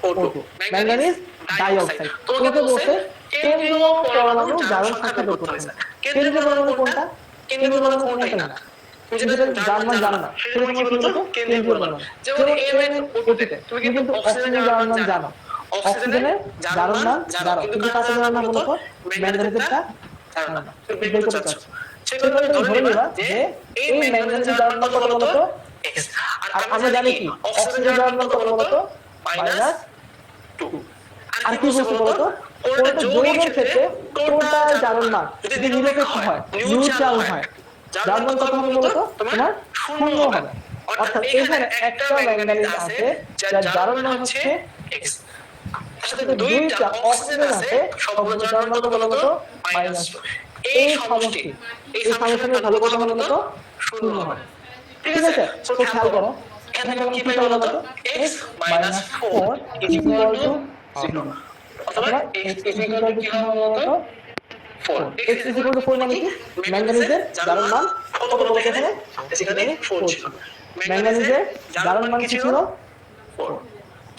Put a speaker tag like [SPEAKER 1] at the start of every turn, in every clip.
[SPEAKER 1] O2 manganese dioxide তোমাকে বলছে কেন্দ্রীয় পরমাণু জারণ সংখ্যা বের করতে হবে কেন্দ্রীয় পরমাণু কোনটা কেন্দ্রীয় পরমাণু কোনটাই না তুমি যেটা জার্মান জানো না সেটা তোমার কি বলতো কেন্দ্রীয় পরমাণু যেমন এম এর ওটিতে তুমি কিন্তু অক্সিজেনের জার্মান জানো অক্সিজেনের জার্মান জানো কিন্তু কাকে জানো না বলতো ম্যাঙ্গানিজেরটা জানো না বের করতে চাচ্ছ সেটা ধরে নিবা যে এই ম্যাঙ্গানিজের জার্মান কত বলতো x আর আমরা জানি কি অক্সিজেনের জার্মান কত বলতো -2 আর কি বলছো বলতো কোনটা যৌগের ক্ষেত্রে টোটাল জারণ মান যদি নিরপেক্ষ হয় নিউট্রাল হয় জারণ কত হবে বলতো তোমার শূন্য হবে অর্থাৎ এখানে একটা ম্যাঙ্গানিজ আছে যার জারণ মান হচ্ছে x সাথে দুইটা অক্সিজেন আছে সবগুলো জারণ মান কত বলতো -2 এই সমষ্টি ভালো কথা হলো তো শূন্য হবে ঠিক আছে সো খেয়াল করো এখানে আমরা কি পাইলাম বলতো x - 4 = 0 অথবা x = কি হবে বলতো 4 x = 4 মানে কি ম্যাঙ্গানিজের জারণ মান কত বলতো এখানে সেখানে 4 ছিল ম্যাঙ্গানিজের জারণ মান কি ছিল 4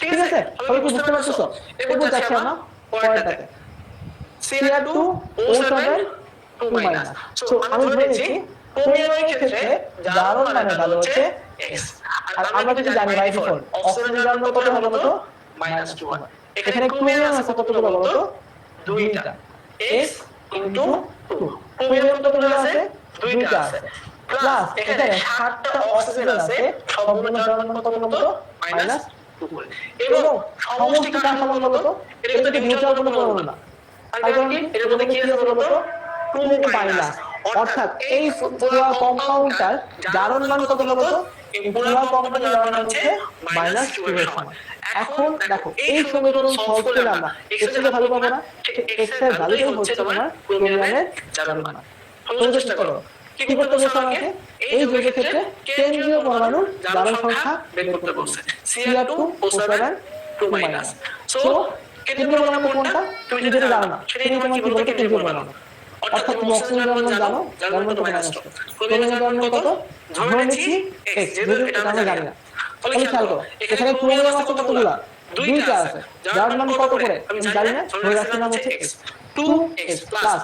[SPEAKER 1] ঠিক আছে সবাই কি বুঝতে পারছো এরপর যাচ্ছি আমরা পরেরটাতে Cr2O7 2 সো আমি ধরে নিচ্ছি ক্রোমিয়ামের ক্ষেত্রে জারণ মানে ভালো হচ্ছে x আর আমরা যদি জানি বাই ডিফল্ট অক্সিজেনের জারণ কত হবে বলতো -2 হয় এখানে ক্রোমিয়াম আছে কতগুলো বলতো দুইটা x * 2 ক্রোমিয়াম কতগুলো আছে দুইটা আছে প্লাস এখানে 7টা অক্সিজেন আছে সবগুলো জারণ কত বলতো -2 এবং সমষ্টি কার সমান বলতো এটা কিন্তু নিউট্রাল কোনো পরমাণু না তাই কারণ কি এর মধ্যে কি আছে বলতো 2 অর্থাৎ এই পুরো কম্পাউন্ডটার জারণ মান কত বলতো এই পুরো কম্পাউন্ডের জারণ মান হচ্ছে -2 এর সমান এখন দেখো এই সমীকরণ সলভ করলে আমরা x এর ভ্যালু পাবো না x এর ভ্যালুটাই হচ্ছে তোমার ক্রোমিয়ামের জারণ মান তোমরা চেষ্টা করো কি করতে বলছো আমাকে এই যৌগের ক্ষেত্রে কেন্দ্রীয় পরমাণুর জারণ সংখ্যা বের করতে বলছে Cr2O7 2 সো কেন্দ্রীয় পরমাণু কোনটা তুমি যেটা জানো না সেটাই তোমার কি বলতে কেন্দ্রীয় পরমাণু অর্থাৎ তুমি অক্সিজেনের জারণ জানো জারণ কত -2 ক্রোমিয়ামের জারণ কত ধরে নিচ্ছি x যেহেতু এটা আমরা জানি না তাহলে খেয়াল করো এখানে ক্রোমিয়াম আছে কতগুলো দুইটা আছে জারণ মান কত করে আমি জানি না ধরে রাখছি নাম হচ্ছে x 2x প্লাস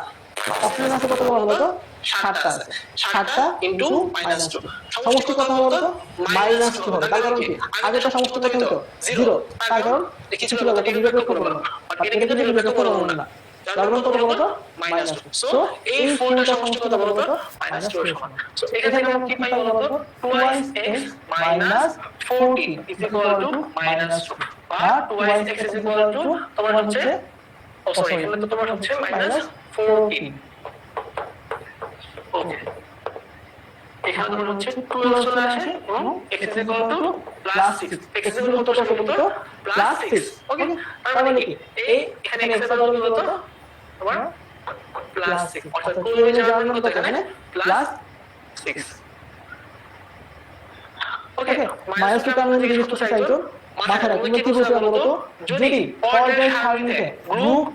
[SPEAKER 1] অক্সিজেন আছে কত বলতো 7টা আছে 7টা ইনটু -2 সমষ্টি কত হবে বলতো -2 হবে তার কারণ কি আগেটা সমষ্টি কত হতো 0 তার কারণ কিছু ছিল এটা নিরপেক্ষ পরমাণু আর এটা কিন্তু নিরপেক্ষ পরমাণু না জারণ কত বলতো -2 সো এই ফোরটা সমষ্টি কত বলতো -2 এর সমান সো এখানে আমরা কি পাই বলতো 2x - 14 = -2 বা 2x তোমার হচ্ছে সরি এখানে তোমার হচ্ছে -14 ওকে এখানে তোমার হচ্ছে 2 চলে আসে এবং x = +6 x কত আসবে বলতো +6 ওকে তার মানে কি এই এখানে x এর ভ্যালু বলতো তোমার +6 অর্থাৎ ক্রোমিয়ামের জারণ কত এখানে +6 ওকে -2 আমরা যদি ইউজ করতে চাই তো মাথায় রাখো তুমি কি বলছো বলতো যদি পর্যায় সারণীতে গ্রুপ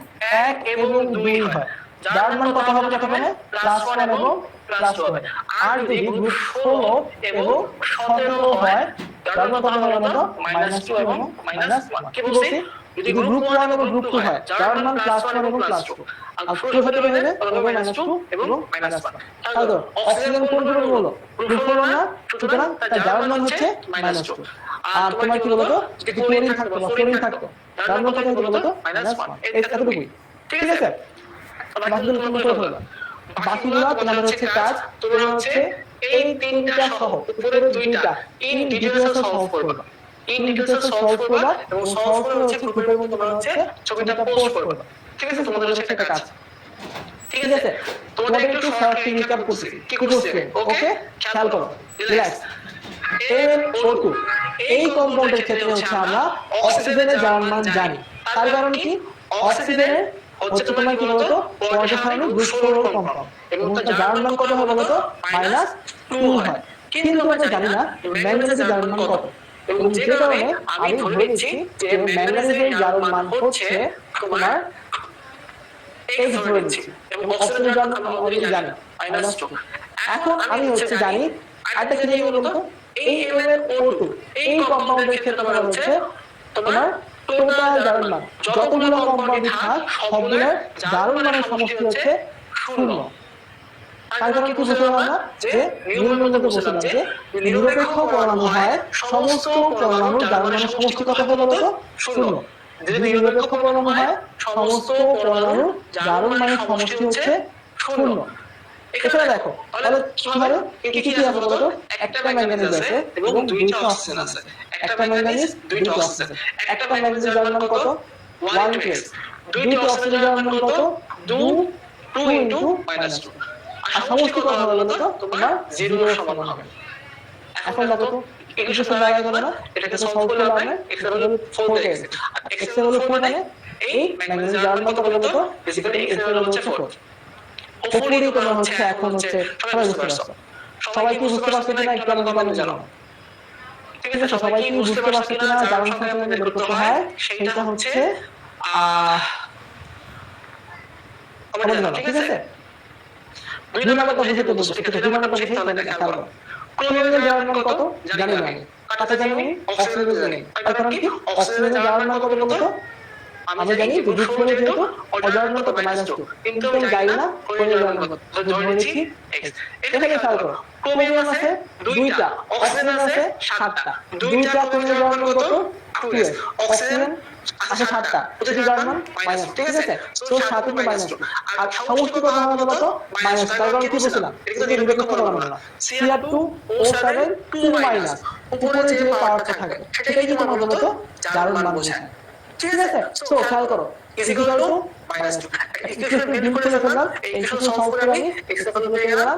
[SPEAKER 1] 1 এবং 2 হয় যার মান কত হবে ততক্ষণে +1 এবং +2 হবে আর যদি গ্রুপ 16 এবং 17 হয় যার মান কত হবে বলতো -2 এবং -1 কি বলছি যদি গ্রুপ 1 এবং গ্রুপ 2 হয় যার মান +1 এবং +2 আর ছোট ছোট হলে তবে -2 এবং -1 তাহলে অক্সিজেন কোন গ্রুপ হলো গ্রুপ 4 না সুতরাং তার যার মান হচ্ছে -2 আর তোমার কি বলতো যদি ক্লোরিন থাকতো বা ফ্লোরিন থাকতো যার মান কত হতো বলতো -1 এতটুকুই ঠিক আছে বাকিগুলো তুমি করে ফেলবা বাকিগুলো তোমাদের হচ্ছে কাজ তোমরা হচ্ছে এই তিনটা সহ উপরের দুইটা ইন ডিটেইলস সলভ করবা ইন ডিটেইলস সলভ করবা এবং সলভ করে হচ্ছে গ্রুপের মধ্যে তোমরা হচ্ছে ছবিটা পোস্ট করবা ঠিক আছে তোমাদের হচ্ছে একটা কাজ ঠিক আছে তোমাদের একটু শর্ট রিক্যাপ করছি কি করছি ওকে খেয়াল করো রিল্যাক্স NO2 এই কম্পাউন্ডের ক্ষেত্রে হচ্ছে আমরা অক্সিজেনের জারণ মান জানি তার কারণ কি অক্সিজেনের হচ্ছে তোমার কি বলতো পর্যায় সারণী গ্রুপ 4 কম্পাউন্ড এবং তার জারণ মান কত হয় বলতো -2 হয় কিন্তু আমরা জানি না ম্যাঙ্গানিজের জারণ মান কত এবং যে কারণে আমি ধরে নিচ্ছি যে ম্যাঙ্গানিজের জারণ মান হচ্ছে তোমার x ধরে নিচ্ছি এবং অক্সিজেনের জারণ আমরা অলরেডি জানি -2 এখন আমি হচ্ছে জানি আরেকটা কি জানি বলতো এই MnO2 এই কম্পাউন্ডের ক্ষেত্রে তোমার হচ্ছে তোমার 2 টোটাল জারণ মান যতগুলো কম্পাউন্ডই থাক সবগুলোর জারণ মানের সমষ্টি হচ্ছে 0। তার কারণ কি বুঝলাম আমরা যে নিয়মের মধ্যে বলছিলাম যে নিরপেক্ষ পরমাণু হয় সমস্ত পরমাণুর জারণ মানের সমষ্টি কত হবে বলতো 0। যদি নিরপেক্ষ পরমাণু হয় সমস্ত পরমাণুর জারণ মানের সমষ্টি হচ্ছে 0। এখানে দেখো তাহলে কিভাবে কি কি আছে বলতো একটা ম্যাঙ্গানিজ আছে এবং দুইটা অক্সিজেন আছে। একটা ম্যাঙ্গানিজ দুইটা অক্সিজেন। একটা ম্যাঙ্গানিজের জারণ মান কত 1 দুইটা অক্সিজেনের জারণ মান কত 2 × -2 আর সমষ্টি কত হবে বলতো তোমার 0 এর সমান হবে। এখন দেখো তো ইকুয়েশন লাগা গেল না এটাকে সলভ করলে আমরা x এর ভ্যালু 4 পেয়ে গেছি আর x এর ভ্যালু 4 মানে এই ম্যাঙ্গানিজের জারণ মান কত বলতো বেসিক্যালি x এর ভ্যালু হচ্ছে 4। হোপফুলি তোমরা হচ্ছে এখন হচ্ছে সবাই বুঝতে পারছো। সবাই কি বুঝতে পারছো কিনা একটু আমাকে কমেন্টে জানাও। ঠিক আছে সবাই কি বুঝতে পারছো কিনা জারণ সংখ্যা বের করতে হয় সেটা হচ্ছে কমেন্টে জানাও। ঠিক আছে 2 নাম্বারটা বুঝতে বলছো ঠিক আছে 2 নাম্বারটা বুঝি তাহলে খেয়াল করো। ক্লোরিনের জারণ মান কত জানি না আমি কাটা জানি আমি অক্সিজেনের জানি তার কারণ কি অক্সিজেনের জারণ মান কত বলতো আমি জানি যে গ্রুপ ফ্লোরে যেহেতু জারণ মান কত -2 কিন্তু আমি জানি না ক্লোরিনের জারণ মান কত ধরে নিচ্ছি x। এখানে খেয়াল করো ক্রোমিয়াম আছে 2টা অক্সিজেন আছে 7টা 2টা ক্লোরিনের জারণ মান কত 2s অক্সিজেন আছে 7টা প্রতিটি জারণ মান -2 ঠিক আছে তো 7 × -2 আর সমষ্টি কত হবে বলতো -2 তার কারণ কি বলছিলাম এটা কি নিরপেক্ষ পরমাণু না Cr2O7 2- উপরে যে পাওয়ারটা থাকে সেটাই কি তোমার বলতো জারণ মান বোঝায়। ঠিক আছে সো খেয়াল করো ইকুয়াল টু -2 ইকুয়েশন বের করে ফেললাম এই ইকুয়েশন সলভ করে আমি x এর কত পেয়ে গেলাম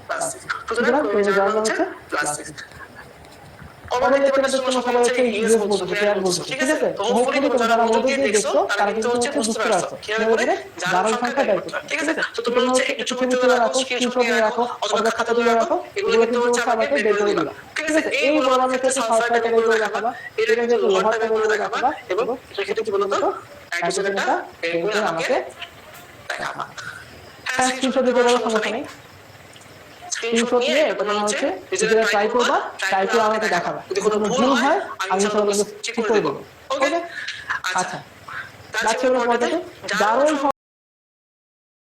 [SPEAKER 1] +6 সুতরাং ক্লোরিনের জারণ মান হচ্ছে +6। আমাদের লেকচারটা তোমরা সবাই হচ্ছে ইউএস বলছো পেয়ার বলছো ঠিক আছে তো হোপফুলি তোমরা যারা মনোযোগ দিয়ে দেখছো তারা কিন্তু হচ্ছে বুঝতে পারছো কিভাবে জারণ সংখ্যা বের করতে ঠিক আছে তো তোমরা হচ্ছে একটু ছবি তুলে রাখো স্ক্রিনশট নিয়ে রাখো অথবা খাতা তুলে রাখো এগুলো কিন্তু হচ্ছে আমাকে বের করে দিবা। ঠিক আছে এই বললাম ক্ষেত্রে সালফাইড বের করে রাখবা এটা কিন্তু লোহার বের করে রাখবা এবং এটা ক্ষেত্রে কি বলতো হাইড্রোজেনটা বের করে আমাকে দেখাবা। হ্যাঁ স্ক্রিনশট দিতে বলো সমস্যা নেই। স্ক্রিনশট নিয়ে তোমরা হচ্ছে নিজেরা ট্রাই করবা ট্রাই করে আমাকে দেখাবা যদি কোনো ভুল হয় আমি ইনশাআল্লাহ চেক করে দেব। ওকে আচ্ছা লাস্ট পর্যন্ত জারণ